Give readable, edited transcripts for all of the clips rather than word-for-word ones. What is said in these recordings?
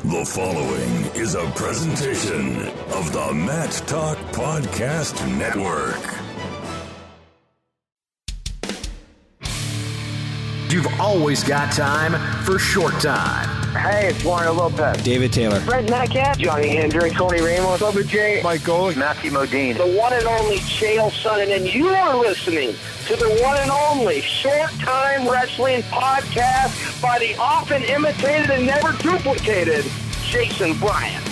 The following is a presentation of the Matt Talk Podcast Network. You've always got time for Short Time. Hey, it's Warren Lopez. David Taylor. Brent Metcalf. Johnny Hendricks. Tony Ramos. Bubba J. Mike Golick. Matthew Modine. The one and only Chael Sonnen, and you are listening to the one and only Short Time Wrestling Podcast by the often imitated and never duplicated Jason Bryant.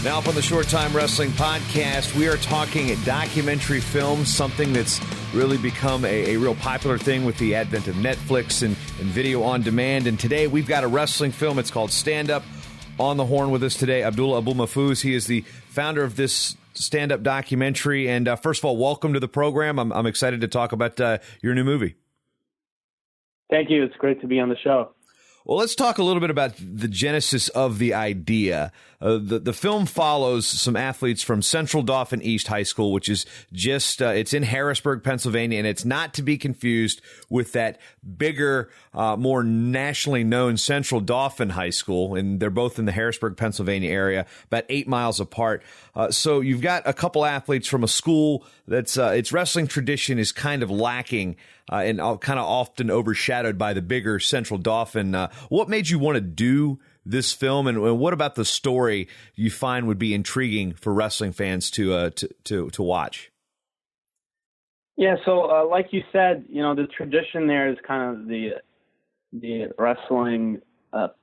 Now up on the Short Time Wrestling Podcast, we are talking documentary films, something that's really become a real popular thing with the advent of Netflix and video on demand. And today we've got a wrestling film. It's called Stand Up. On the horn with us today, Abdullah Abu-Mahfouz. He is the founder of this stand-up documentary. And first of all, welcome to the program. I'm excited to talk about your new movie. Thank you. It's great to be on the show. Well, let's talk a little bit about the genesis of the idea. The film follows some athletes from Central Dauphin East High School, which is just, it's in Harrisburg, Pennsylvania, and it's not to be confused with that bigger, more nationally known Central Dauphin High School, and they're both in the Harrisburg, Pennsylvania area, about 8 miles apart. So you've got a couple athletes from a school that's, its wrestling tradition is kind of lacking and kind of often overshadowed by the bigger Central Dauphin. What made you want to do this film, and what about the story you find would be intriguing for wrestling fans to watch? Yeah, so like you said, you know, the tradition there is kind of the wrestling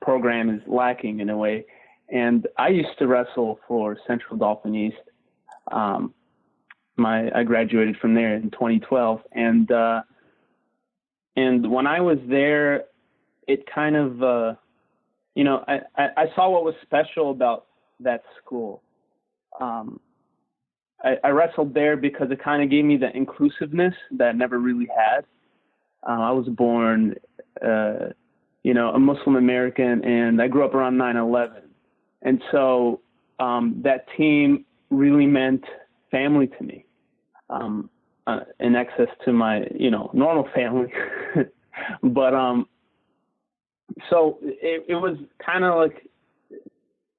program is lacking in a way. And I used to wrestle for Central Dauphin East. I graduated from there in 2012, and when I was there, it kind of, you know, I saw what was special about that school. I wrestled there because it kind of gave me the inclusiveness that I never really had. I was born, you know, a Muslim American, and I grew up around 9/11. And so that team really meant family to me, in excess to my, you know, normal family. But so it was kind of like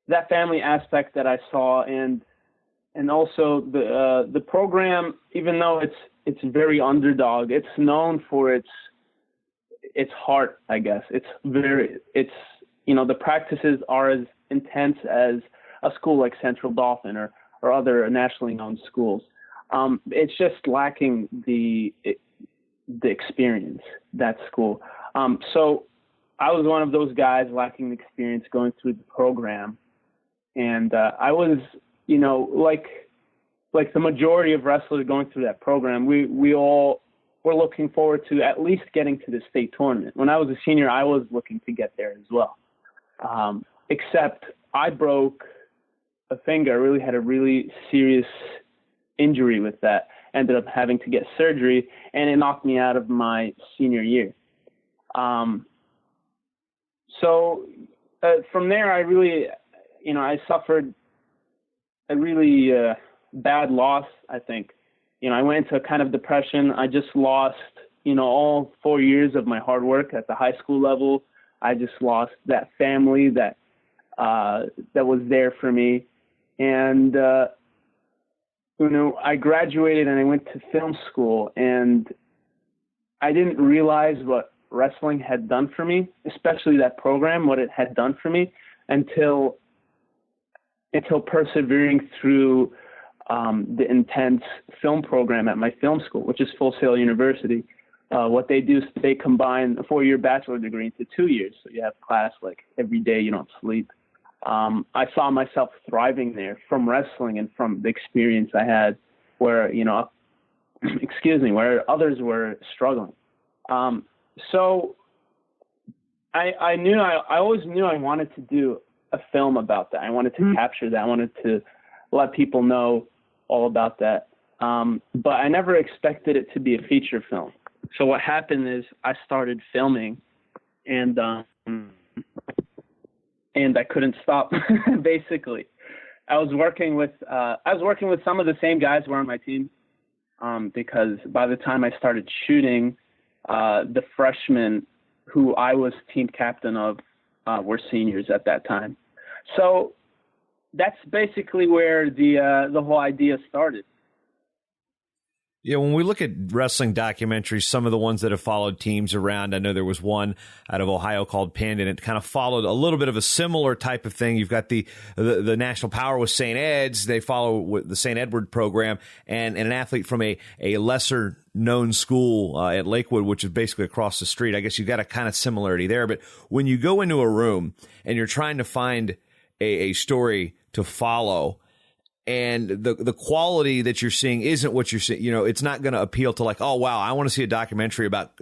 that family aspect that I saw, and also the program, even though it's very underdog, it's known for its heart, I guess. It's you know, the practices are as intense as a school like Central Dauphin or other nationally known schools. It's just lacking the experience, that school. So I was one of those guys lacking the experience going through the program. And I was, you know, like the majority of wrestlers going through that program, we all were looking forward to at least getting to the state tournament. When I was a senior, I was looking to get there as well. Except I broke a finger. I really had a really serious injury with that. Ended up having to get surgery, and it knocked me out of my senior year. So from there, I really, you know, I suffered a really bad loss, I think. You know, I went into a kind of depression. I just lost, you know, all 4 years of my hard work at the high school level. I just lost that family that was there for me. And, you know, I graduated and I went to film school, and I didn't realize what wrestling had done for me, especially that program, what it had done for me, until persevering through the intense film program at my film school, which is Full Sail University. What they do is they combine a 4-year bachelor degree into 2 years. So you have class like every day, you don't sleep. I saw myself thriving there from wrestling and from the experience I had where, you know, where others were struggling. So I always knew I wanted to do a film about that. I wanted to capture that. I wanted to let people know all about that. But I never expected it to be a feature film. So what happened is I started filming, and I couldn't stop. Basically, I was working with some of the same guys who were on my team, because by the time I started shooting, the freshmen who I was team captain of were seniors at that time. So that's basically where the whole idea started. Yeah, when we look at wrestling documentaries, some of the ones that have followed teams around, I know there was one out of Ohio called Pinned, and it kind of followed a little bit of a similar type of thing. You've got the national power with St. Ed's. They follow with the St. Edward program, and an athlete from a lesser known school at Lakewood, which is basically across the street. I guess you've got a kind of similarity there. But when you go into a room and you're trying to find a story to follow, and the quality that you're seeing isn't what you're seeing, it's not going to appeal to like, oh, wow, I want to see a documentary about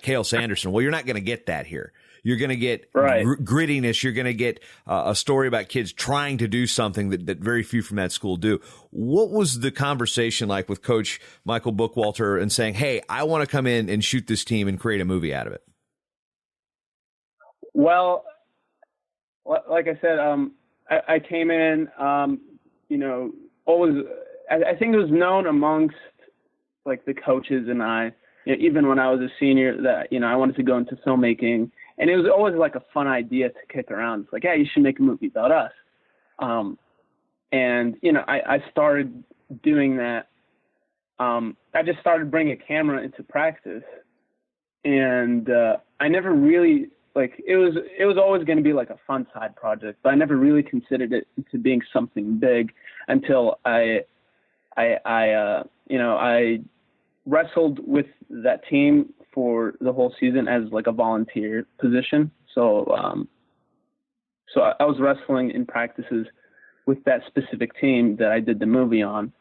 Cale Sanderson. Well, you're not going to get that here. You're going to get grittiness. You're going to get a story about kids trying to do something that very few from that school do. What was the conversation like with Coach Michael Bookwalter and saying, hey, I want to come in and shoot this team and create a movie out of it? Well, like I said, I came in, always, I think it was known amongst like the coaches and I, even when I was a senior, that, I wanted to go into filmmaking, and it was always like a fun idea to kick around. It's like, yeah, you should make a movie about us. I started doing that. I just started bringing a camera into practice, and I never really, it was always going to be like a fun side project, but I never really considered it to being something big until I wrestled with that team for the whole season as like a volunteer position. So I was wrestling in practices with that specific team that I did the movie on.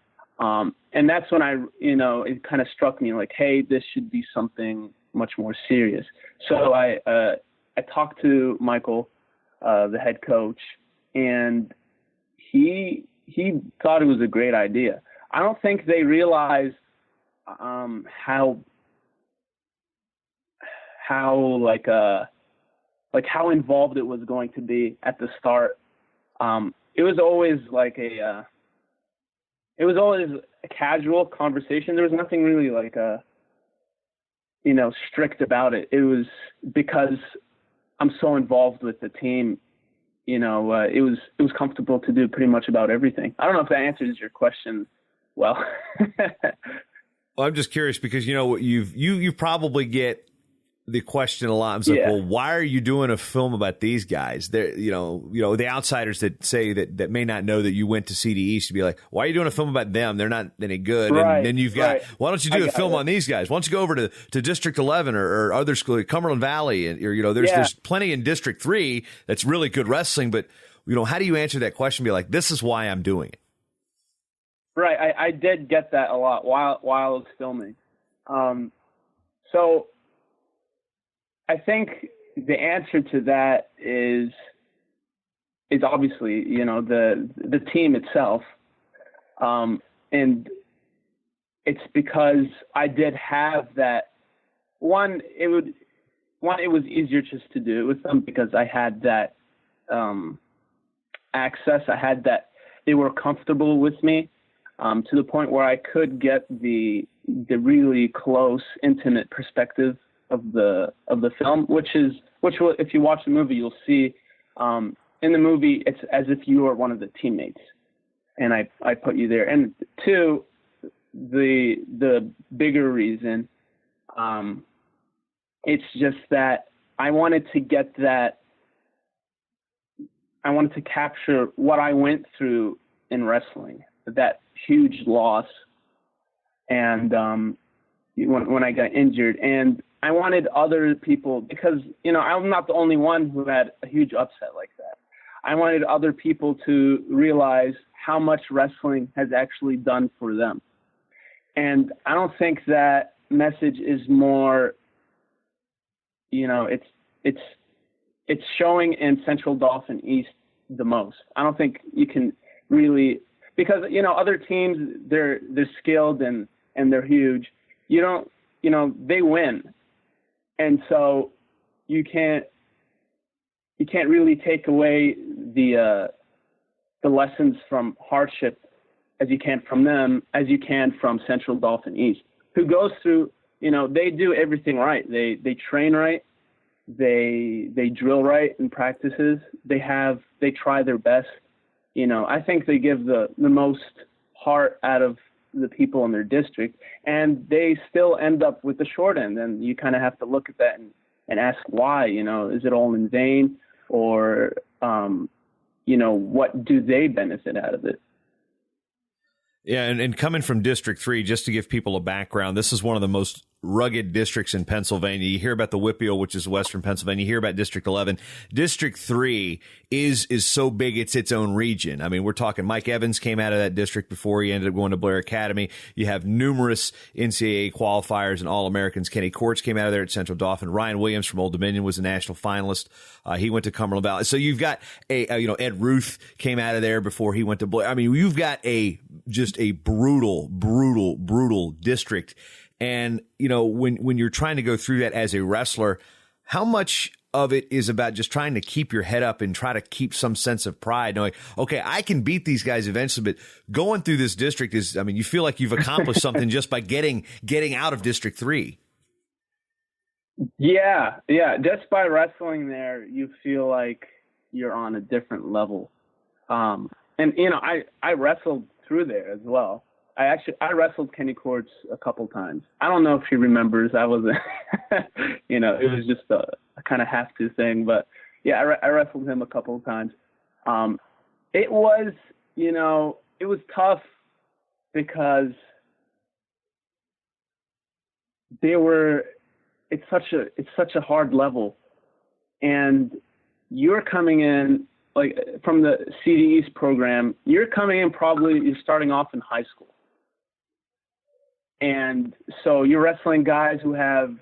And that's when it kind of struck me like, hey, this should be something much more serious. So I talked to Michael, the head coach, and he thought it was a great idea. I don't think they realized how involved it was going to be at the start. It was always a casual conversation. There was nothing really strict about it. It was because I'm so involved with the team, it was comfortable to do pretty much about everything. I don't know if that answers your question well. Well, I'm just curious because you probably get the question a lot. It's like, well, why are you doing a film about these guys? They're, the outsiders that say that may not know that you went to CD East to be like, why are you doing a film about them? They're not any good. Right, and then you've got, why don't you do a film on these guys? Why don't you go over to District 11 or other school, Cumberland Valley, and there's plenty in District 3 that's really good wrestling. But how do you answer that question? Be like, this is why I'm doing it. Right. I did get that a lot while I was filming. So I think the answer to that is obviously, the team itself. And it's because I did have that one, it was easier just to do it with them because I had that, access. I had that, they were comfortable with me, to the point where I could get the really close, intimate perspective of the film, which will, if you watch the movie, you'll see, in the movie, it's as if you are one of the teammates, and I put you there. And two, the bigger reason, it's just that I wanted to get that, I wanted to capture what I went through in wrestling, that huge loss, and when I got injured, and I wanted other people, because, I'm not the only one who had a huge upset like that. I wanted other people to realize how much wrestling has actually done for them. And I don't think that message is more, it's showing in Central Dauphin East the most. I don't think you can really, because, other teams, they're skilled and they're huge. They win. And so you can't really take away the lessons from hardship as you can from them, as you can from Central Dauphin East, who goes through, they do everything right. They train right. they drill right in practices. They try their best. I think they give the most heart out of the people in their district, and they still end up with the short end. And you kind of have to look at that and ask why. Is it all in vain, or what do they benefit out of it? Yeah, and coming from District 3, just to give people a background, this is one of the most rugged districts in Pennsylvania. You hear about the Whippeal, which is western Pennsylvania. You hear about District 11. District 3 is so big it's its own region. I mean, we're talking Mike Evans came out of that district before he ended up going to Blair Academy. You have numerous NCAA qualifiers and All-Americans. Kenny Courts came out of there at Central Dauphin. Ryan Williams from Old Dominion was a national finalist. He went to Cumberland Valley. So you've got Ed Ruth came out of there before he went to Blair. I mean, you've got just a brutal district. And, when you're trying to go through that as a wrestler, how much of it is about just trying to keep your head up and try to keep some sense of pride, knowing, okay, I can beat these guys eventually, but going through this district you feel like you've accomplished something just by getting out of District 3. Yeah. Just by wrestling there, you feel like you're on a different level. And, I wrestled through there as well. I wrestled Kenny Courts a couple times. I don't know if he remembers. I wasn't, it was just a kind of have to thing. But yeah, I wrestled him a couple of times. It was, it was tough because it's such a hard level, and you're coming in like from the CD East program. You're starting off in high school. And so you're wrestling guys who have,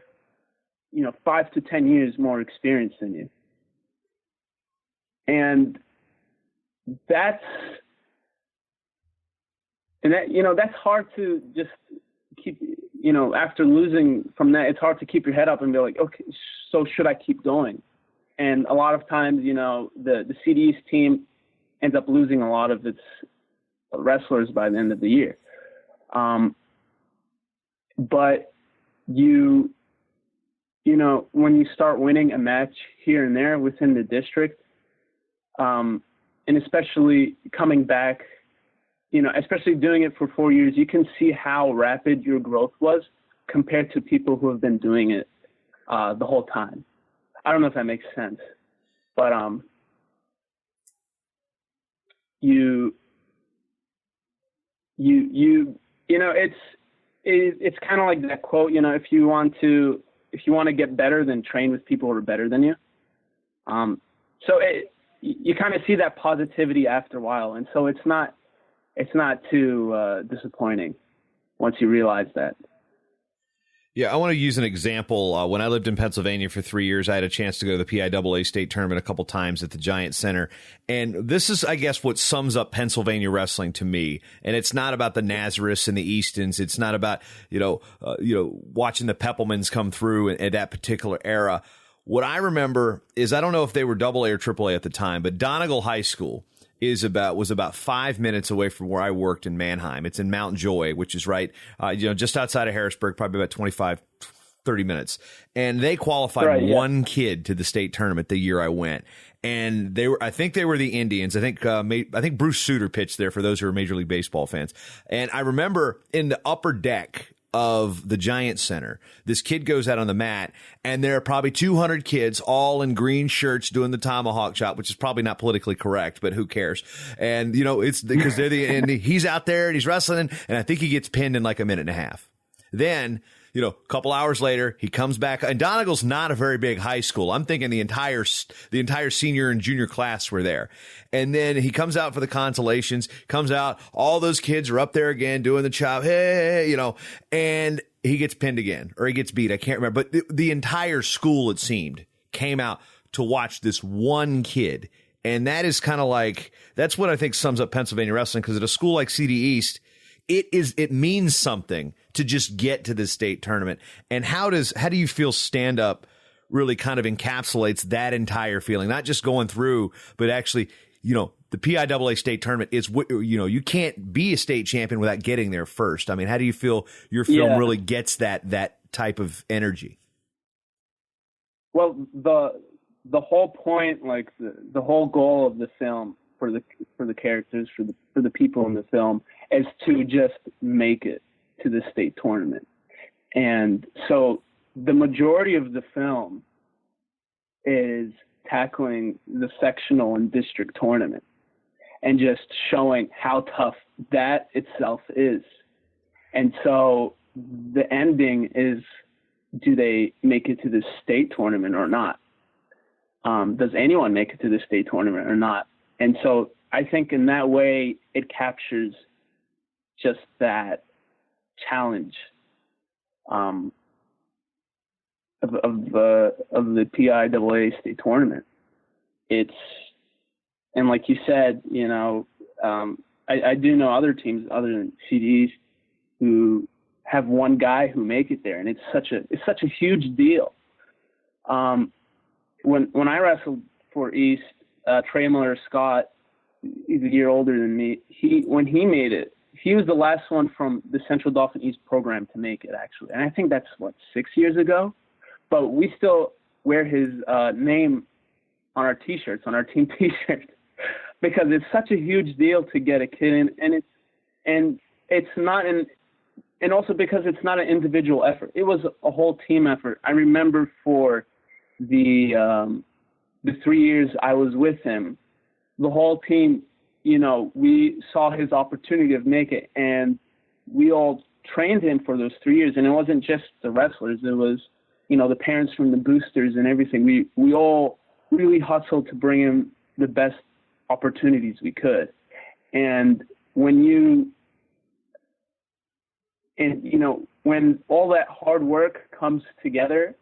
5 to 10 years more experience than you. And that's hard to just keep, after losing from that, it's hard to keep your head up and be like, okay, so should I keep going? And a lot of times, the CD East team ends up losing a lot of its wrestlers by the end of the year. But when you start winning a match here and there within the district, and especially coming back, especially doing it for 4 years, you can see how rapid your growth was compared to people who have been doing it the whole time. I don't know if that makes sense, but it's kind of like that quote, if you want to get better, then train with people who are better than you. So you kind of see that positivity after a while. And so it's not too disappointing once you realize that. Yeah, I want to use an example. When I lived in Pennsylvania for 3 years, I had a chance to go to the PIAA state tournament a couple times at the Giant Center. And this is, I guess, what sums up Pennsylvania wrestling to me. And it's not about the Nazareths and the Eastons. It's not about, watching the Peppelmans come through at that particular era. What I remember is, I don't know if they were AA or AAA at the time, but Donegal High School was about 5 minutes away from where I worked in Mannheim. It's in Mount Joy, which is right, just outside of Harrisburg, probably about 25, 30 minutes. And they qualified one kid to the state tournament the year I went. And I think they were the Indians. I think Bruce Suter pitched there, for those who are Major League Baseball fans. And I remember in the upper deck of the Giant Center, this kid goes out on the mat, and there are probably 200 kids all in green shirts doing the tomahawk chop, which is probably not politically correct, but who cares? And it's because and he's out there and he's wrestling, and I think he gets pinned in like a minute and a half. Then, a couple hours later, he comes back, and Donegal's not a very big high school. I'm thinking the entire senior and junior class were there. And then he comes out for the consolations, comes out, all those kids are up there again doing the chop, hey, and he gets pinned again, or he gets beat. I can't remember. But the entire school, it seemed, came out to watch this one kid. And that is kind of like, that's what I think sums up Pennsylvania wrestling, because at a school like CD East, it means something to just get to this state tournament. And how do you feel stand up really kind of encapsulates that entire feeling, not just going through, but actually, the PIAA state tournament is, you can't be a state champion without getting there first. I mean, how do you feel your film really gets that type of energy? Well, the whole point, like the whole goal of the film for the characters, for the people in the film, is to just make it to the state tournament. And so the majority of the film is tackling the sectional and district tournament and just showing how tough that itself is. And so the ending is, do they make it to the state tournament or not? Does anyone make it to the state tournament or not? And so I think in that way, it captures just that challenge of the PIAA state tournament. And like you said, I do know other teams other than CDs who have one guy who make it there, and it's such a huge deal. When I wrestled for East, Trey Miller Scott, he's a year older than me. When he made it, he was the last one from the Central Dauphin East program to make it, actually. And I think that's 6 years ago. But we still wear his name on our T-shirts, on our team T-shirts, because it's such a huge deal to get a kid in, and it's not and also because it's not an individual effort. It was a whole team effort. I remember for the 3 years I was with him, the whole team, we saw his opportunity to make it, and we all trained him for those 3 years. And it wasn't just the wrestlers; it was, the parents from the boosters and everything. We all really hustled to bring him the best opportunities we could. And when all that hard work comes together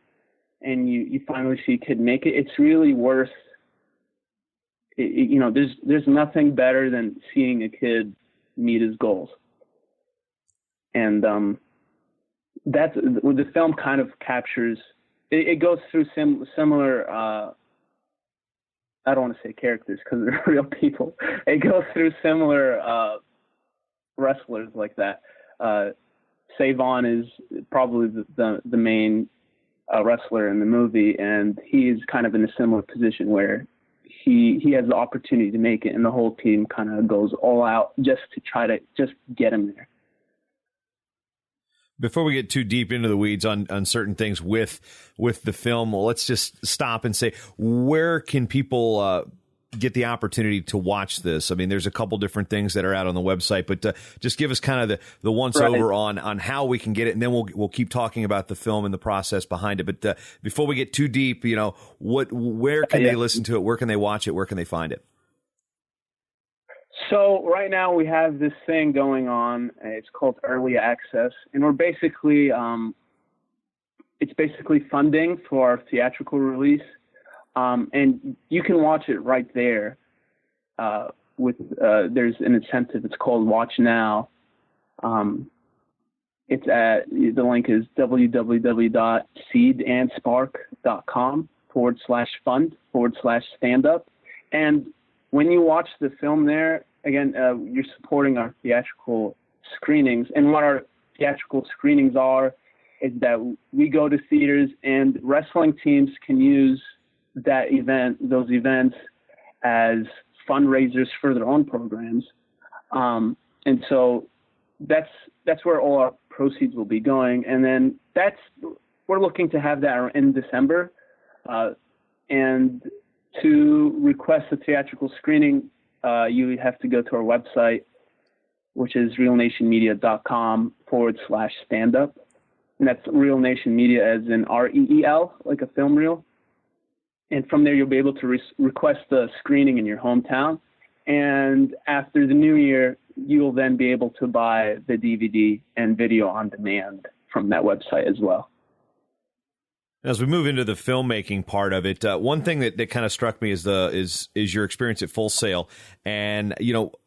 and you finally see a kid make it, it's really worth it. There's nothing better than seeing a kid meet his goals. And that's what the film kind of captures. It goes through similar, I don't want to say characters because they're real people. It goes through similar wrestlers like that. Savon is probably the main wrestler in the movie, and he is kind of in a similar position where he has the opportunity to make it, and the whole team kind of goes all out just to try to just get him there. Before we get too deep into the weeds on certain things with the film, let's just stop and say, where can people get the opportunity to watch this? I mean, there's a couple different things that are out on the website, but just give us kind of the once over on how we can get it, and then we'll keep talking about the film and the process behind it. But before we get too deep, where can they listen to it? Where can they watch it? Where can they find it? So right now we have this thing going on. It's called Early Access, and we're basically it's basically funding for our theatrical release. And you can watch it right there. There's an incentive. It's called Watch Now. It's at, the link is www.seedandspark.com/fund/stand-up. And when you watch the film there, again, you're supporting our theatrical screenings. And what our theatrical screenings are is that we go to theaters, and wrestling teams can use those events as fundraisers for their own programs. And so that's where all our proceeds will be going. And then we're looking to have that in December. And to request a theatrical screening, you have to go to our website, which is realnationmedia.com/stand-up. And that's Real Nation Media as in REEL, like a film reel. And from there, you'll be able to request a screening in your hometown. And after the new year, you'll then be able to buy the DVD and video on demand from that website as well. As we move into the filmmaking part of it, one thing that kind of struck me is your experience at Full Sail. And,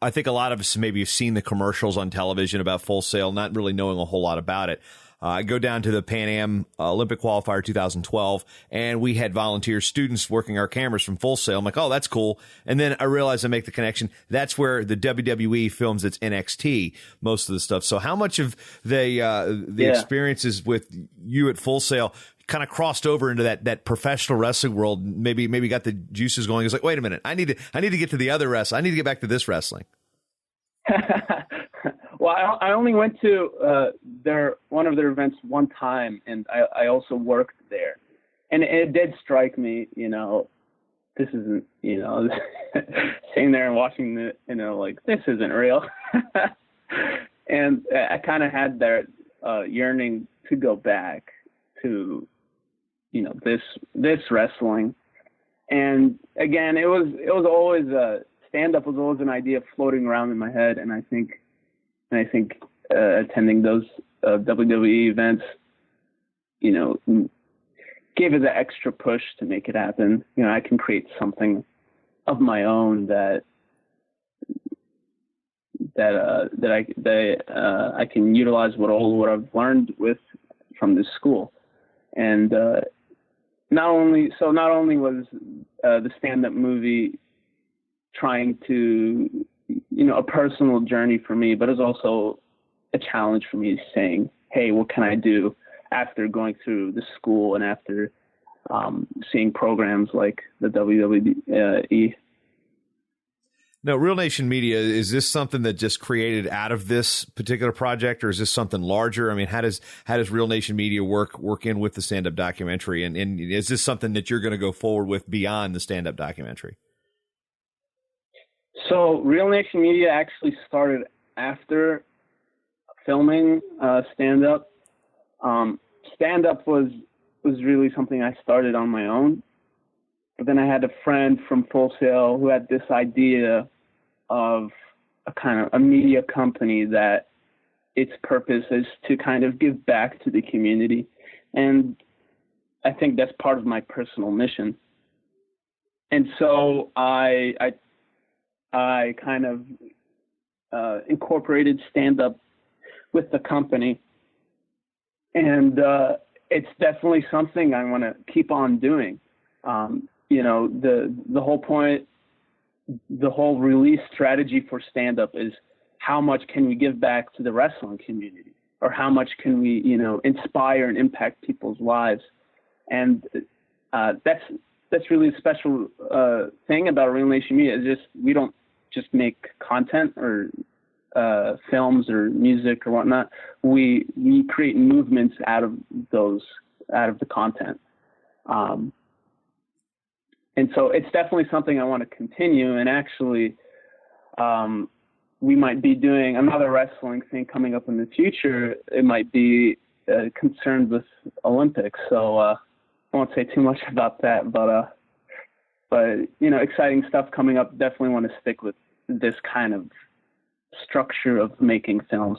I think a lot of us maybe have seen the commercials on television about Full Sail, not really knowing a whole lot about it. I go down to the Pan Am Olympic qualifier 2012, and we had volunteer students working our cameras from Full Sail. I'm like, oh, that's cool. And then I realize I make the connection. That's where the WWE films its NXT, most of the stuff. So how much of the experiences with you at Full Sail kind of crossed over into that professional wrestling world, maybe got the juices going. It's like, wait a minute, I need to get to the other wrestling. I need to get back to this wrestling. Well, I only went to one of their events one time, and I also worked there, and it did strike me, this isn't, sitting there and watching it, like, this isn't real. And I kind of had that yearning to go back to, this wrestling. And again, it was always stand-up was always an idea floating around in my head, and I think attending those WWE events, gave it the extra push to make it happen. I can create something of my own that I can utilize what I've learned from this school. And not only was the stand-up movie trying to, a personal journey for me, but it was also a challenge for me, saying, hey, what can I do after going through the school and after seeing programs like the WWE? Now, Real Nation Media, is this something that just created out of this particular project, or is this something larger? I mean, how does Real Nation Media work in with the stand-up documentary? And is this something that you're going to go forward with beyond the stand-up documentary? So Real Nation Media actually started after filming stand-up. Stand-up was really something I started on my own. But then I had a friend from Full Sail who had this idea of a media company that its purpose is to kind of give back to the community. And I think that's part of my personal mission. And so I kind of incorporated stand-up with the company. And it's definitely something I want to keep on doing. The whole point, the whole release strategy for stand-up is how much can we give back to the wrestling community, or how much can we, inspire and impact people's lives. And that's really a special thing about Real Nation Media. Is just we don't just make content or films or music or whatnot. We create movements out of the content. And so it's definitely something I want to continue. And actually, we might be doing another wrestling thing coming up in the future. It might be concerned with Olympics. So I won't say too much about that, but exciting stuff coming up. Definitely want to stick with this kind of structure of making films.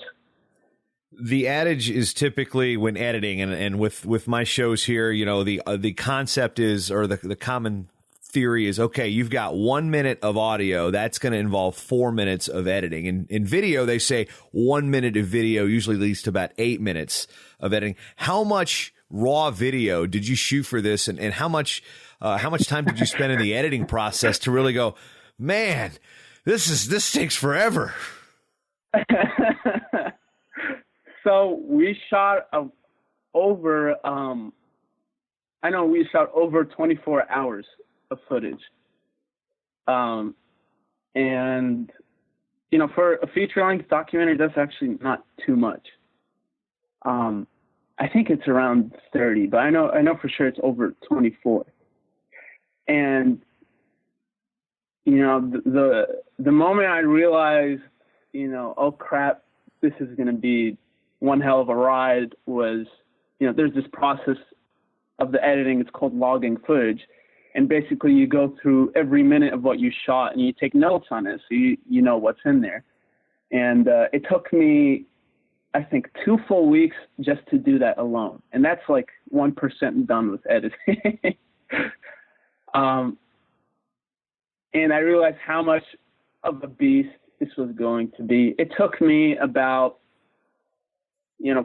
The adage is typically when editing, and with my shows here, the concept is, or the common theory is, okay, you've got 1 minute of audio. That's going to involve 4 minutes of editing. And in video, they say 1 minute of video usually leads to about 8 minutes of editing. How much raw video did you shoot for this? And how much time did you spend in the editing process to really go, man, this takes forever? So we shot over 24 hours of footage. And, for a feature-length documentary, that's actually not too much. I think it's around 30, but I know for sure it's over 24. And, the moment I realized, oh crap, this is going to be one hell of a ride, was, there's this process of the editing. It's called logging footage. And basically you go through every minute of what you shot and you take notes on it. So you know what's in there. And it took me, I think, 2 full weeks just to do that alone. And that's like 1% done with editing. And I realized how much of a beast this was going to be. It took me about,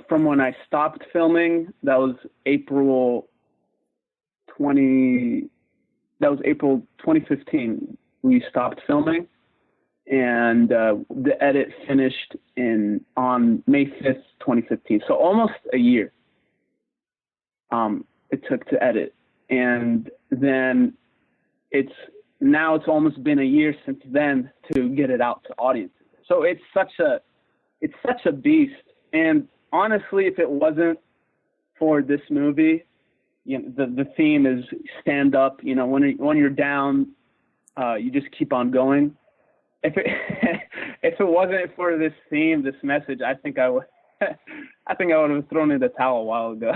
from when I stopped filming, that was April 2015, we stopped filming, and the edit finished on May 5th, 2015. So almost a year. it took to edit. And then it's almost been a year since then to get it out to audiences. So it's such a beast. And honestly, if it wasn't for this movie, you know, the theme is stand up. You know, when you're down, you just keep on going. If it wasn't for this theme, this message, I think I would have thrown in the towel a while ago.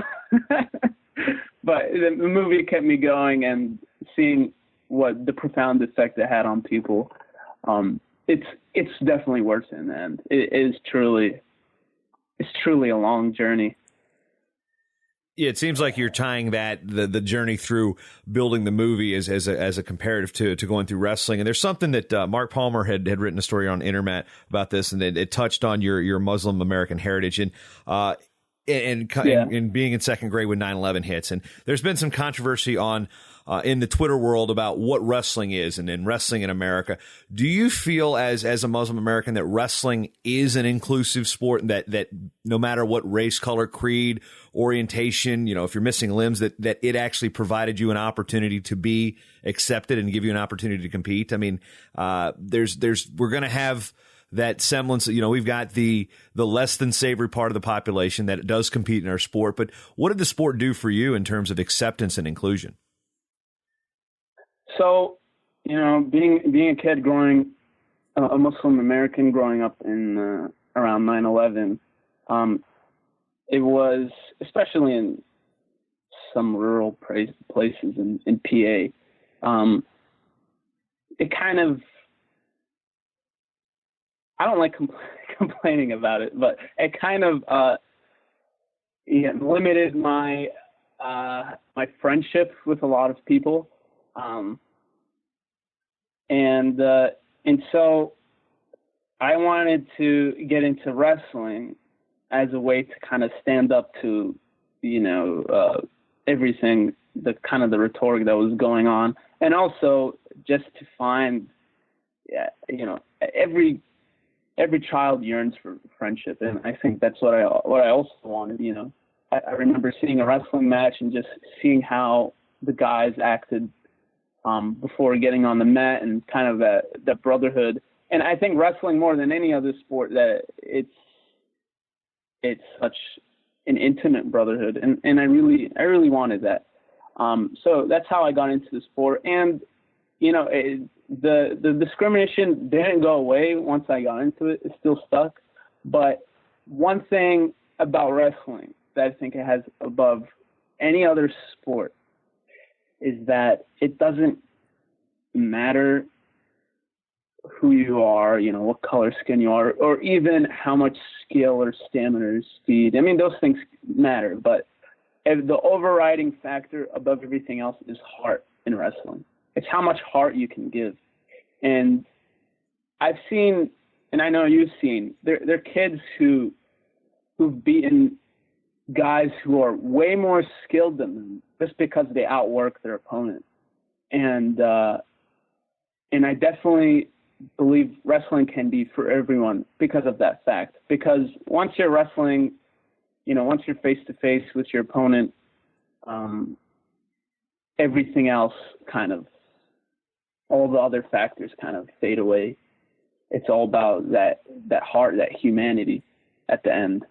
But the movie kept me going, and seeing what the profound effect it had on people, it's definitely worth it, man. It's truly a long journey. Yeah, it seems like you're tying the journey through building the movie as a comparative to going through wrestling. And there's something that Mark Palmer had written a story on Internet about this, and it touched on your Muslim American heritage and being in second grade when 9/11 hits. And there's been some controversy on in the Twitter world about what wrestling is and wrestling in America. Do you feel as a Muslim American that wrestling is an inclusive sport, and that no matter what race, color, creed, orientation, you know, if you're missing limbs, that it actually provided you an opportunity to be accepted and give you an opportunity to compete? I mean, we're going to have that semblance. You know, we've got the less than savory part of the population that does compete in our sport. But what did the sport do for you in terms of acceptance and inclusion? So, you know, being a kid a Muslim American growing up in around 9/11, it was, especially in some rural places in PA, it kind of, I don't like complaining about it, but it kind of limited my friendship with a lot of people. And so I wanted to get into wrestling as a way to kind of stand up to, you know, everything, the kind of the rhetoric that was going on. And also just to find, you know, every child yearns for friendship. And I think that's what I also wanted, you know. I remember seeing a wrestling match and just seeing how the guys acted before getting on the mat, and kind of that brotherhood. And I think wrestling, more than any other sport, that it's such an intimate brotherhood, and I really wanted that. So that's how I got into the sport. And you know, the discrimination didn't go away once I got into it. It still stuck. But one thing about wrestling that I think it has above any other sport is that it doesn't matter who you are, you know, what color skin you are, or even how much skill or stamina or speed. I mean, those things matter, but the overriding factor above everything else is heart in wrestling. It's how much heart you can give. And I've seen, and I know you've seen, there are kids who've beaten guys who are way more skilled than them just because they outwork their opponent. And I definitely believe wrestling can be for everyone because of that fact. Because once you're wrestling, you know, once you're face to face with your opponent, everything else kind of, all the other factors kind of fade away. It's all about that heart, that humanity at the end.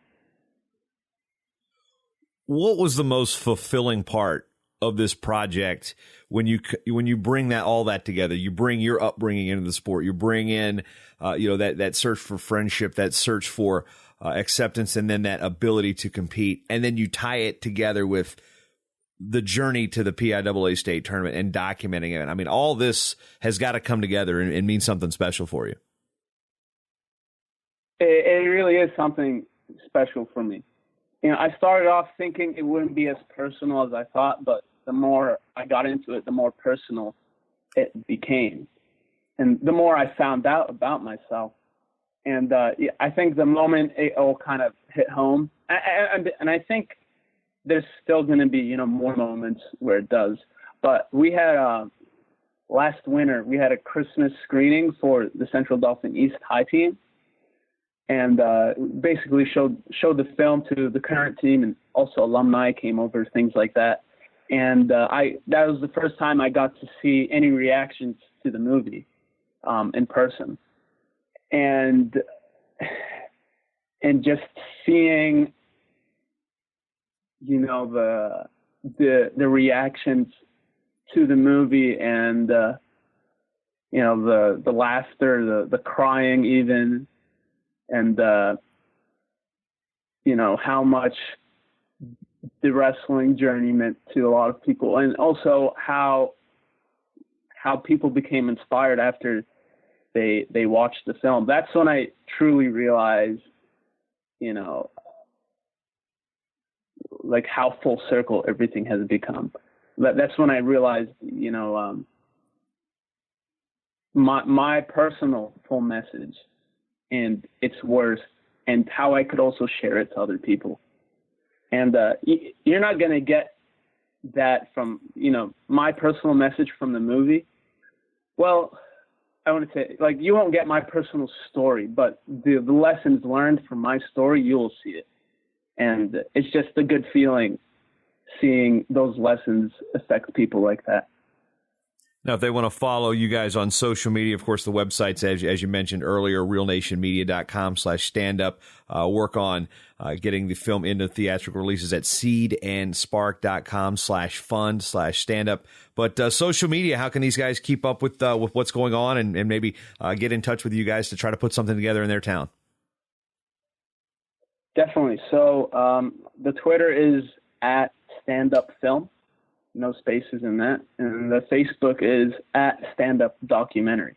What was the most fulfilling part of this project when you bring all that together? You bring your upbringing into the sport. You bring in, you know, that search for friendship, that search for acceptance, and then that ability to compete, and then you tie it together with the journey to the PIAA state tournament and documenting it. I mean, all this has got to come together and mean something special for you. It really is something special for me. You know, I started off thinking it wouldn't be as personal as I thought, but the more I got into it, the more personal it became. And the more I found out about myself. And I think the moment it all kind of hit home, and I think there's still going to be, you know, more moments where it does. But we had, last winter, we had a Christmas screening for the Central Dauphin East high team. And basically showed the film to the current team, and also alumni came over, things like that. And that was the first time I got to see any reactions to the movie in person. And just seeing, you know, the reactions to the movie, and you know, the laughter, the crying even, and you know, how much the wrestling journey meant to a lot of people, and also how people became inspired after they watched the film. That's when I truly realized, you know, like how full circle everything has become. That's when I realized, you know, my personal full message and its worth, and how I could also share it to other people. And you're not going to get that from, you know, my personal message from the movie. Well, I want to say, like, you won't get my personal story, but the lessons learned from my story, you'll see it. And it's just a good feeling seeing those lessons affect people like that. Now, if they want to follow you guys on social media, of course, the website's, as you mentioned earlier, realnationmedia.com/standup. Work on getting the film into theatrical releases at seedandspark.com/fund/standup. But social media, how can these guys keep up with what's going on, and maybe get in touch with you guys to try to put something together in their town? Definitely. So the Twitter is at @standupfilm. No spaces in that. And the Facebook is at Stand Up Documentary.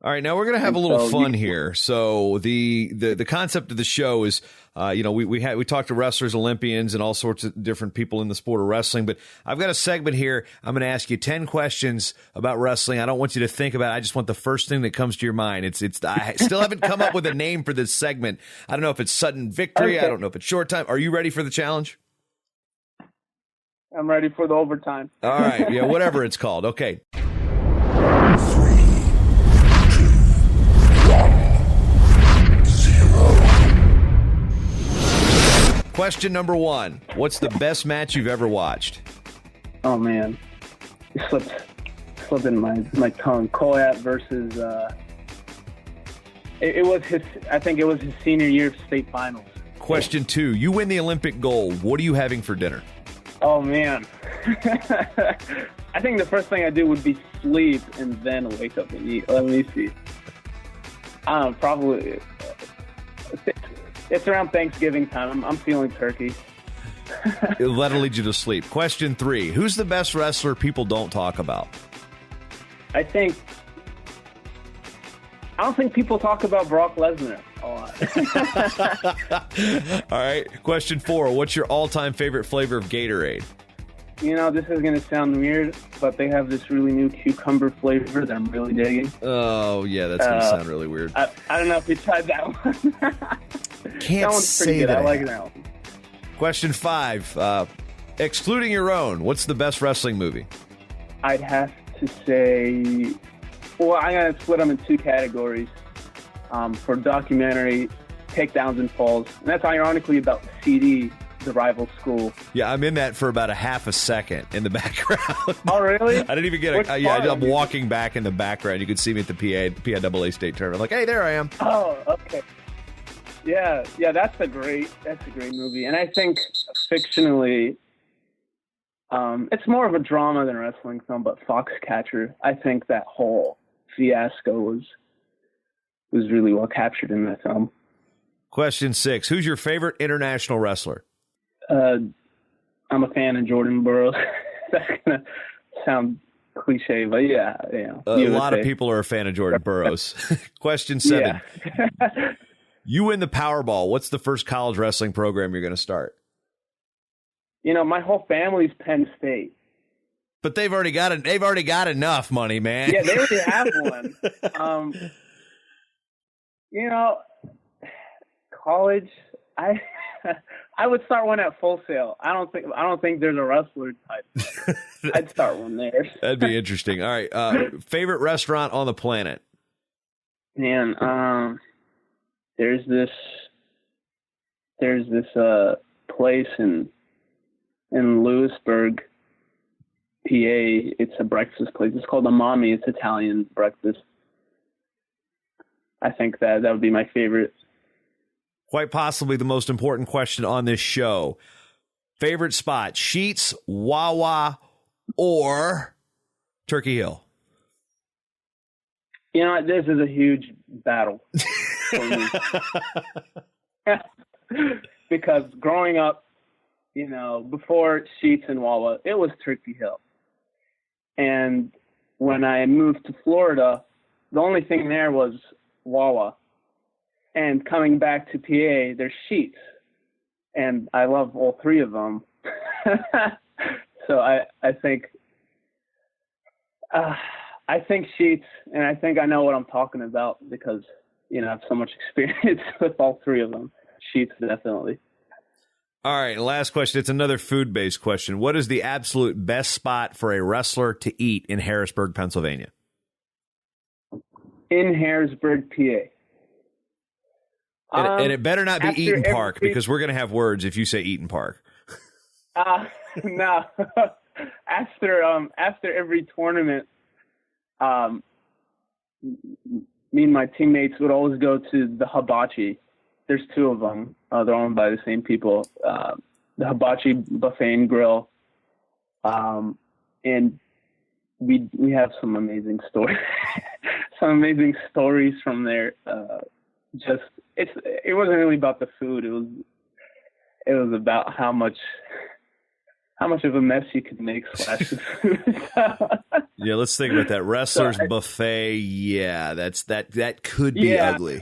All right, now we're going to have a little fun here. So the concept of the show is, you know, we talked to wrestlers, Olympians, and all sorts of different people in the sport of wrestling. But I've got a segment here. I'm going to ask you 10 questions about wrestling. I don't want you to think about it. I just want the first thing that comes to your mind. I still haven't come up with a name for this segment. I don't know if it's sudden victory. Okay. I don't know if it's short time. Are you ready for the challenge? I'm ready for the overtime. All right. Yeah, whatever it's called. Okay. 3, 2, 1, 0. Question number 1. What's the best match you've ever watched? Oh, man. It slipped in my tongue. Koyat versus... I think it was his senior year of state finals. Question 2. You win the Olympic gold. What are you having for dinner? Oh, man. I think the first thing I do would be sleep and then wake up and eat. Let me see. Probably. It's around Thanksgiving time. I'm feeling turkey. That'll lead you to sleep. Question 3. Who's the best wrestler people don't talk about? I don't think people talk about Brock Lesnar a lot. All right. Question 4. What's your all-time favorite flavor of Gatorade? You know, this is going to sound weird, but they have this really new cucumber flavor that I'm really digging. Oh, yeah, that's going to sound really weird. I don't know if you tried that one. Can't that one's say pretty good. that. I like that one. Question 5. Excluding your own, what's the best wrestling movie? I'd have to say... Well, I'm going to split them in 2 categories. For documentary, takedowns and falls. And that's ironically about CD, the rival school. Yeah, I'm in that for about a half a second in the background. Oh, really? I didn't even get I'm walking back in the background. You could see me at the PIAA state tournament. Like, hey, there I am. Oh, okay. Yeah, that's a great movie. And I think fictionally, it's more of a drama than a wrestling film, but Foxcatcher, I think that whole fiasco was really well captured in that film. Question 6. Who's your favorite international wrestler? I'm a fan of Jordan Burroughs. That's going to sound cliche, but yeah. A lot of people are a fan of Jordan Burroughs. Question 7. Yeah. You win the Powerball. What's the first college wrestling program you're going to start? You know, my whole family's Penn State. But they've already got enough money, man. Yeah, they already have one. You know, college, I would start one at Full Sail. I don't think there's a wrestler type. I'd start one there. That'd be interesting. All right, favorite restaurant on the planet? Man, there's this place in in Lewisburg, PA. It's a breakfast place. It's called Amami. It's Italian breakfast. I think that would be my favorite. Quite possibly the most important question on this show. Favorite spot, Sheetz, Wawa, or Turkey Hill? You know, this is a huge battle for me. Because growing up, you know, before Sheetz and Wawa, it was Turkey Hill. And when I moved to Florida, the only thing there was Wawa. And coming back to PA, there's Sheetz. And I love all three of them. So I think Sheetz, and I think I know what I'm talking about because, you know, I have so much experience with all three of them. Sheetz, definitely. All right, last question. It's another food-based question. What is the absolute best spot for a wrestler to eat in Harrisburg, Pennsylvania? In Harrisburg, PA. And it better not be Eaton Park, because we're going to have words if you say Eaton Park. No. After every tournament, me and my teammates would always go to the Hibachi. There's two of them. They're owned by the same people. The Hibachi Buffet and Grill. And we have some amazing stories. Some amazing stories from there. It wasn't really about the food. It was about how much of a mess you could make / the food. Yeah, let's think about that. Wrestler's buffet. Yeah, that could be ugly.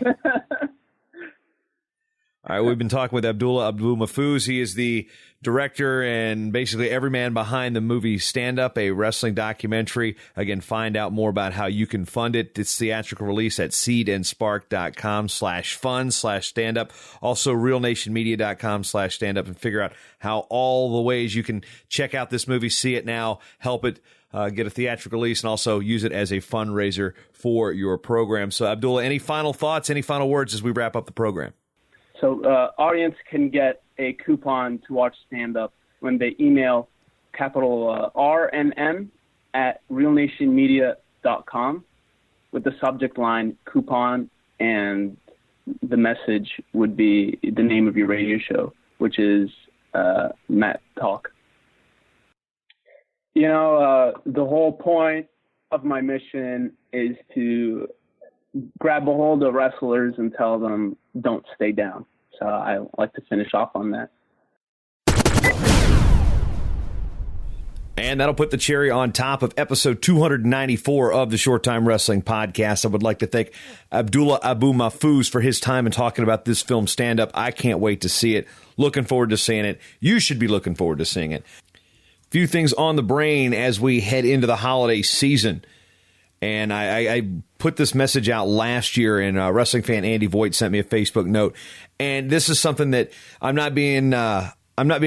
All right, we've been talking with Abdullah Abu-Mahfouz. He is the director and basically every man behind the movie Stand Up, a wrestling documentary. Again, find out more about how you can fund it. It's theatrical release at seedandspark.com/fund/standup. Also, realnationmedia.com/standup, and figure out how all the ways you can check out this movie, see it now, help it get a theatrical release, and also use it as a fundraiser for your program. So, Abdullah, any final thoughts, any final words as we wrap up the program? So audience can get a coupon to watch stand-up when they email capital RNM at realnationmedia.com with the subject line coupon, and the message would be the name of your radio show, which is Matt Talk. You know, the whole point of my mission is to grab a hold of wrestlers and tell them don't stay down. So I like to finish off on that. And that'll put the cherry on top of episode 294 of the Short Time Wrestling Podcast. I would like to thank Abdullah Abu-Mahfouz for his time in talking about this film Stand Up. I can't wait to see it. Looking forward to seeing it. You should be looking forward to seeing it. Few things on the brain as we head into the holiday season. And I put this message out last year, and wrestling fan Andy Voigt sent me a Facebook note. And this is something that I'm not being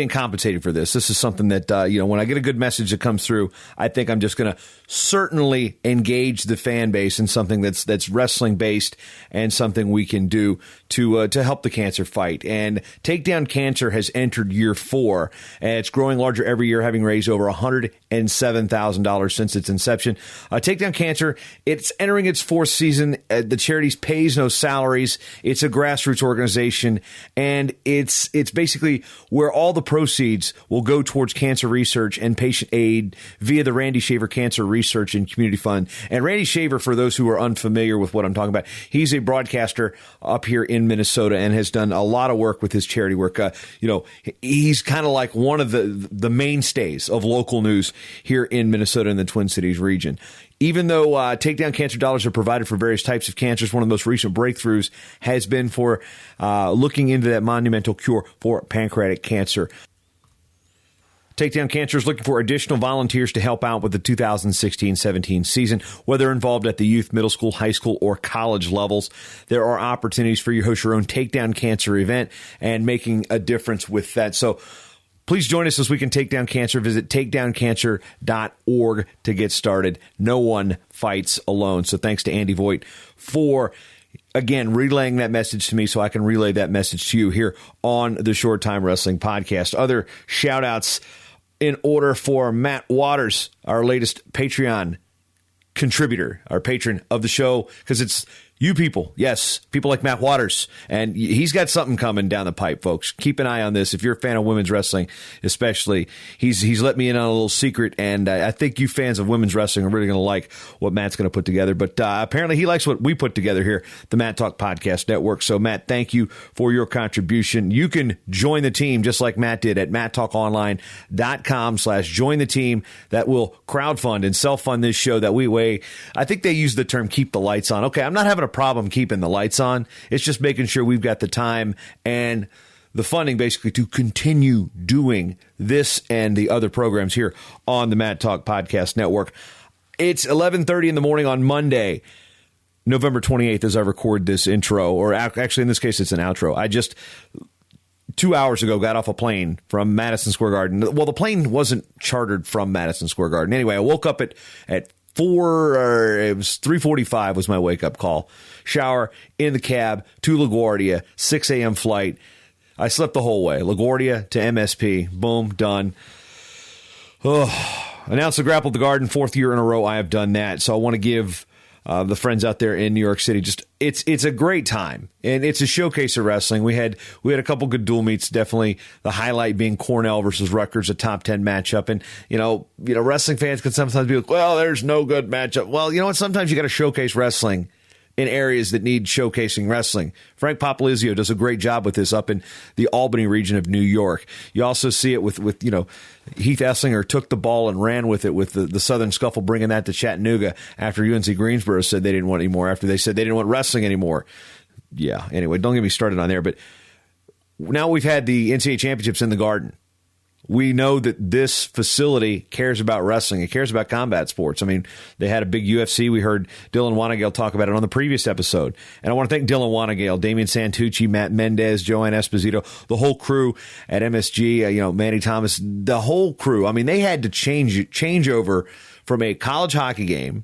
compensated for this. This is something that, when I get a good message that comes through, I think I'm just going to certainly engage the fan base in something that's wrestling based and something we can do to help the cancer fight. And Takedown Cancer has entered year 4, and it's growing larger every year, having raised over $107,000 since its inception. Takedown Cancer, it's entering its 4th season. The charity pays no salaries. It's a grassroots organization, and it's basically where all the proceeds will go towards cancer research and patient aid via the Randy Shaver Cancer Research and Community Fund. And Randy Shaver, for those who are unfamiliar with what I'm talking about, he's a broadcaster up here in Minnesota and has done a lot of work with his charity work. He's kind of like one of the mainstays of local news here in Minnesota and the Twin Cities region. Even though takedown cancer dollars are provided for various types of cancers, one of the most recent breakthroughs has been for looking into that monumental cure for pancreatic cancer. Takedown Cancer is looking for additional volunteers to help out with the 2016-17 season, whether involved at the youth, middle school, high school, or college levels. There are opportunities for you to host your own Takedown Cancer event and making a difference with that. So please join us as we can take down cancer. Visit takedowncancer.org to get started. No one fights alone. So thanks to Andy Voigt for, again, relaying that message to me so I can relay that message to you here on the Short Time Wrestling Podcast. Other shout-outs in order for Matt Waters, our latest Patreon contributor, our patron of the show, because it's you people. Yes, people like Matt Waters. And he's got something coming down the pipe, folks. Keep an eye on this. If you're a fan of women's wrestling, especially, he's let me in on a little secret. And I think you fans of women's wrestling are really going to like what Matt's going to put together. But apparently he likes what we put together here, the Matt Talk Podcast Network. So, Matt, thank you for your contribution. You can join the team just like Matt did at matttalkonline.com/join the team. That will crowdfund and self-fund this show that we weigh. I think they use the term keep the lights on. Okay, I'm not having a problem keeping the lights on. It's just making sure we've got the time and the funding basically to continue doing this and the other programs here on the Matt Talk Podcast Network. It's 11:30 in the morning on Monday, November 28th, as I record this intro, or actually in this case, it's an outro. I just 2 hours ago got off a plane from Madison Square Garden. Well, the plane wasn't chartered from Madison Square Garden. Anyway, I woke up at 3:45 was my wake up call. Shower, in the cab to LaGuardia, 6 a.m. flight. I slept the whole way. LaGuardia to MSP. Boom, done. Announced the Grapple the Garden, 4th year in a row I have done that. So I want to give the friends out there in New York City, just it's a great time, and it's a showcase of wrestling. We had a couple good dual meets. Definitely the highlight being Cornell versus Rutgers, a top 10 matchup. And you know, wrestling fans can sometimes be like, well, there's no good matchup. Well, you know what? Sometimes you got to showcase wrestling in areas that need showcasing wrestling. Frank Popolizio does a great job with this up in the Albany region of New York. You also see it with Heath Esslinger took the ball and ran with it with the Southern Scuffle, bringing that to Chattanooga after UNC Greensboro said they didn't want anymore, after they said they didn't want wrestling anymore. Yeah, anyway, don't get me started on there. But now we've had the NCAA championships in the Garden. We know that this facility cares about wrestling. It cares about combat sports. I mean, they had a big UFC. We heard Dylan Wanagale talk about it on the previous episode. And I want to thank Dylan Wanagale, Damian Santucci, Matt Mendez, Joanne Esposito, the whole crew at MSG, Manny Thomas, the whole crew. I mean, they had to change over from a college hockey game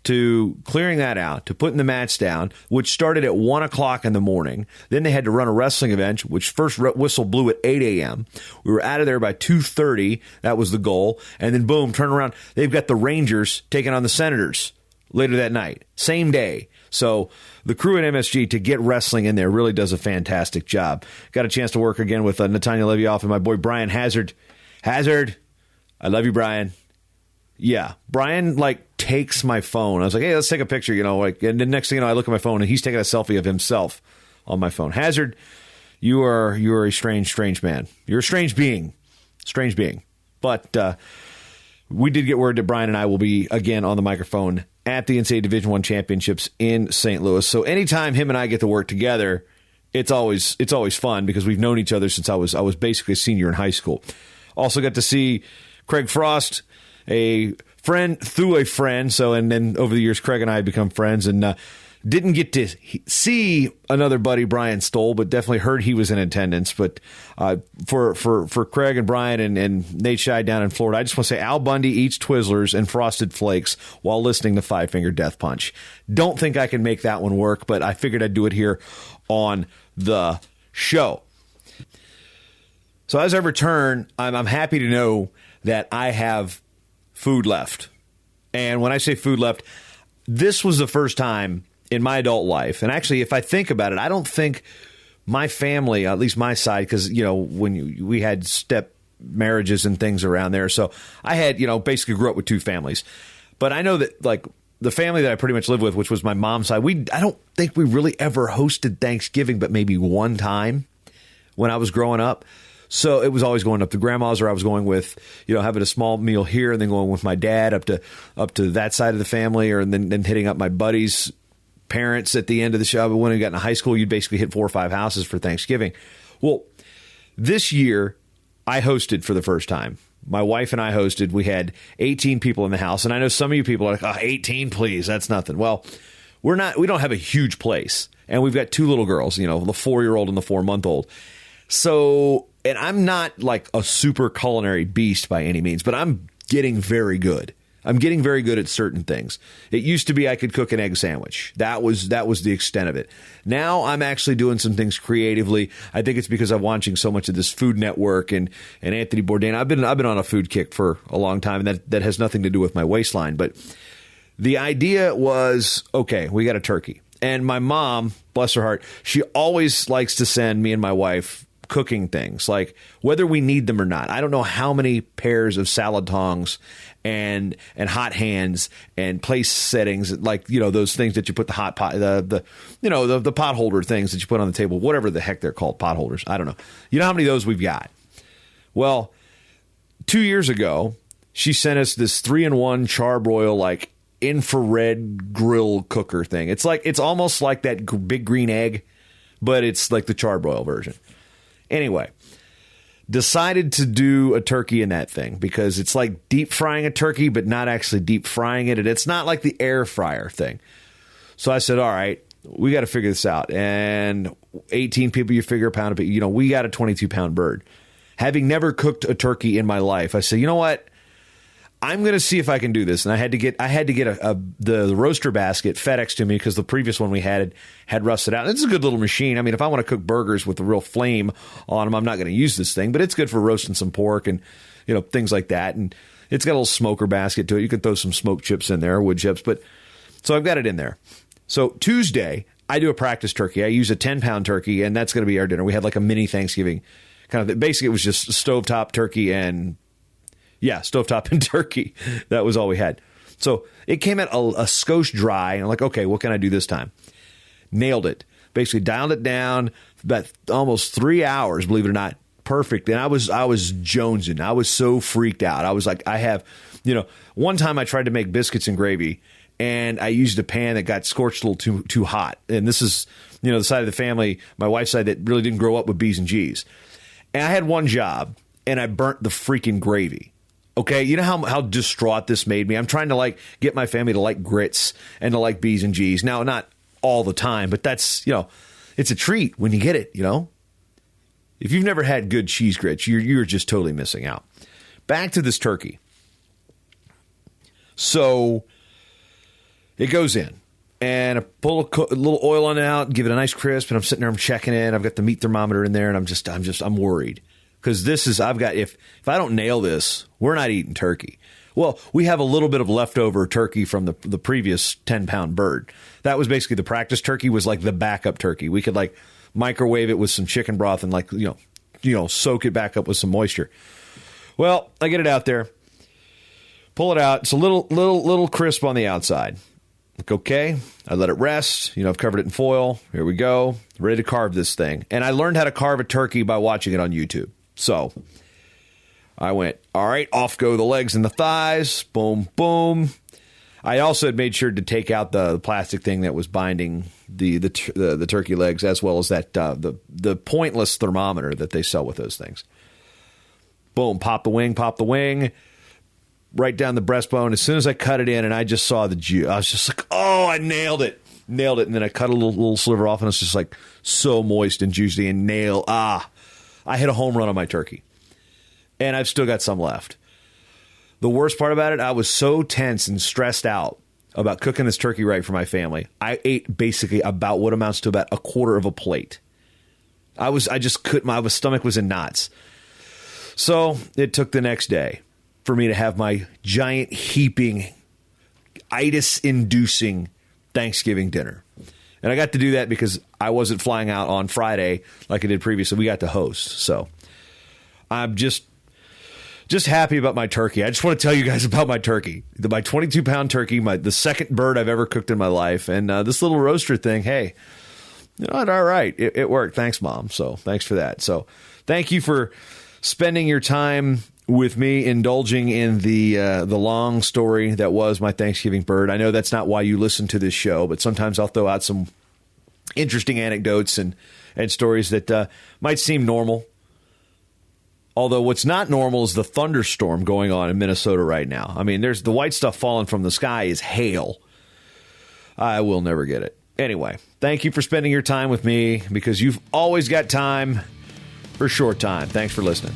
to clearing that out, to putting the mats down, which started at 1 o'clock in the morning. Then they had to run a wrestling event, which first whistle blew at 8 a.m. We were out of there by 2:30. That was the goal. And then, boom, turn around. They've got the Rangers taking on the Senators later that night. Same day. So the crew at MSG, to get wrestling in there, really does a fantastic job. Got a chance to work again with Natanya Levioff and my boy Brian Hazard. Hazard, I love you, Brian. Yeah, Brian takes my phone. I was like, hey, let's take a picture, and the next thing you know, I look at my phone and he's taking a selfie of himself on my phone. Hazard, you are a strange man. You're a strange being. But we did get word that Brian and I will be again on the microphone at the NCAA Division I Championships in St. Louis. So anytime him and I get to work together, it's always fun because we've known each other since I was basically a senior in high school. Also got to see Craig Frost, a friend through a friend. So, and then over the years, Craig and I had become friends, and didn't get to see another buddy, Brian Stoll, but definitely heard he was in attendance. But for Craig and Brian and Nate Scheid down in Florida, I just want to say Al Bundy eats Twizzlers and Frosted Flakes while listening to Five Finger Death Punch. Don't think I can make that one work, but I figured I'd do it here on the show. So as I return, I'm happy to know that I have food left. And when I say food left, this was the first time in my adult life. And actually, if I think about it, I don't think my family, at least my side, because, we had step marriages and things around there. So I had, basically grew up with two families. But I know that, the family that I pretty much lived with, which was my mom's side, I don't think we really ever hosted Thanksgiving, but maybe one time when I was growing up. So it was always going up to grandma's, or I was going with, having a small meal here and then going with my dad up to that side of the family, or then hitting up my buddies' parents at the end of the show. But when we got into high school, you'd basically hit 4 or 5 houses for Thanksgiving. Well, this year I hosted for the first time. My wife and I hosted. We had 18 people in the house. And I know some of you people are like, 18, please. That's nothing. Well, we don't have a huge place. And we've got 2 little girls, the 4-year-old and the 4-month-old. So, and I'm not like a super culinary beast by any means, but I'm getting very good. I'm getting very good at certain things. It used to be I could cook an egg sandwich. That was the extent of it. Now I'm actually doing some things creatively. I think it's because I'm watching so much of this Food Network and Anthony Bourdain. I've been on a food kick for a long time, and that has nothing to do with my waistline. But the idea was, okay, we got a turkey. And my mom, bless her heart, she always likes to send me and my wife cooking things, like whether we need them or not. I don't know how many pairs of salad tongs and hot hands and place settings, like, those things that you put the hot pot, the pot holder things that you put on the table, whatever the heck they're called, pot holders. I don't know. You know how many of those we've got? Well, 2 years ago, she sent us this 3-in-1 charbroil, like infrared grill cooker thing. It's almost like that big green egg, but it's like the charbroil version. Anyway, decided to do a turkey in that thing because it's like deep frying a turkey, but not actually deep frying it. And it's not like the air fryer thing. So I said, all right, we got to figure this out. And 18 people, you figure a pound of it. We got a 22-pound bird. Having never cooked a turkey in my life, I said, you know what? I'm going to see if I can do this. And I had to get the roaster basket FedEx to me because the previous one we had rusted out. It's a good little machine. I mean, if I want to cook burgers with a real flame on them, I'm not going to use this thing, but it's good for roasting some pork and, things like that. And it's got a little smoker basket to it. You could throw some smoked chips in there, wood chips. But so I've got it in there. So Tuesday, I do a practice turkey. I use a 10-pound turkey, and that's going to be our dinner. We had like a mini Thanksgiving kind of. Basically, it was just stovetop turkey and stovetop and turkey. That was all we had. So it came at a skosh dry. And I'm like, okay, what can I do this time? Nailed it. Basically dialed it down about almost 3 hours, believe it or not. Perfect. And I was jonesing. I was so freaked out. I was like, one time I tried to make biscuits and gravy, and I used a pan that got scorched a little too hot. And this is, the side of the family, my wife's side, that really didn't grow up with B's and G's. And I had one job, and I burnt the freaking gravy. Okay, you know how distraught this made me? I'm trying to get my family to like grits and to like B's and G's. Now, not all the time, but that's, it's a treat when you get it, If you've never had good cheese grits, you're just totally missing out. Back to this turkey. So it goes in, and I pull a little oil on it out, give it a nice crisp, and I'm sitting there, I'm checking it. I've got the meat thermometer in there, and I'm worried. Because if I don't nail this, we're not eating turkey. Well, we have a little bit of leftover turkey from the previous 10-pound bird. That was basically the practice turkey, was like the backup turkey. We could microwave it with some chicken broth and soak it back up with some moisture. Well, I get it out there, pull it out. It's a little crisp on the outside. Okay, I let it rest. I've covered it in foil. Here we go, ready to carve this thing. And I learned how to carve a turkey by watching it on YouTube. So I went, all right, off go the legs and the thighs. Boom, boom. I also had made sure to take out the plastic thing that was binding the turkey legs, as well as that the pointless thermometer that they sell with those things. Boom, pop the wing, right down the breastbone. As soon as I cut it in and I just saw the juice, I was just like, oh, I nailed it. And then I cut a little sliver off, and it's just like so moist and juicy and I hit a home run on my turkey. And I've still got some left. The worst part about it, I was so tense and stressed out about cooking this turkey right for my family. I ate basically about what amounts to about a quarter of a plate. I just couldn't, my stomach was in knots. So it took the next day for me to have my giant heaping, itis-inducing Thanksgiving dinner. And I got to do that because I wasn't flying out on Friday like I did previously. We got to host. So I'm just happy about my turkey. I just want to tell you guys about my turkey. My 22-pound turkey, the second bird I've ever cooked in my life. And this little roaster thing, hey, all right. It worked. Thanks, Mom. So thanks for that. So thank you for spending your time with me, indulging in the long story that was my Thanksgiving bird. I know that's not why you listen to this show, but sometimes I'll throw out some interesting anecdotes and stories that might seem normal. Although what's not normal is the thunderstorm going on in Minnesota right now. I mean, there's the white stuff falling from the sky is hail. I will never get it. Anyway, thank you for spending your time with me, because you've always got time for short time. Thanks for listening.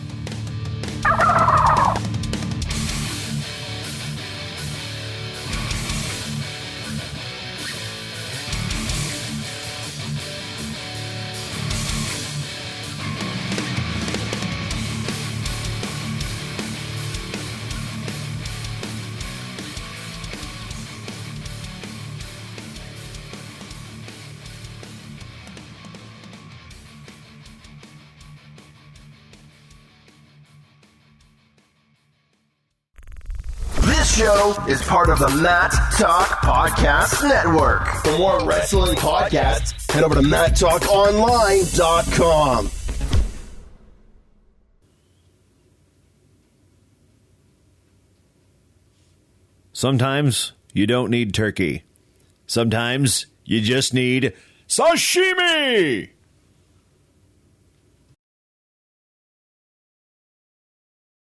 This show is part of the Matt Talk Podcast Network. For more wrestling podcasts, head over to MattTalkOnline.com. Sometimes you don't need turkey. Sometimes you just need sashimi.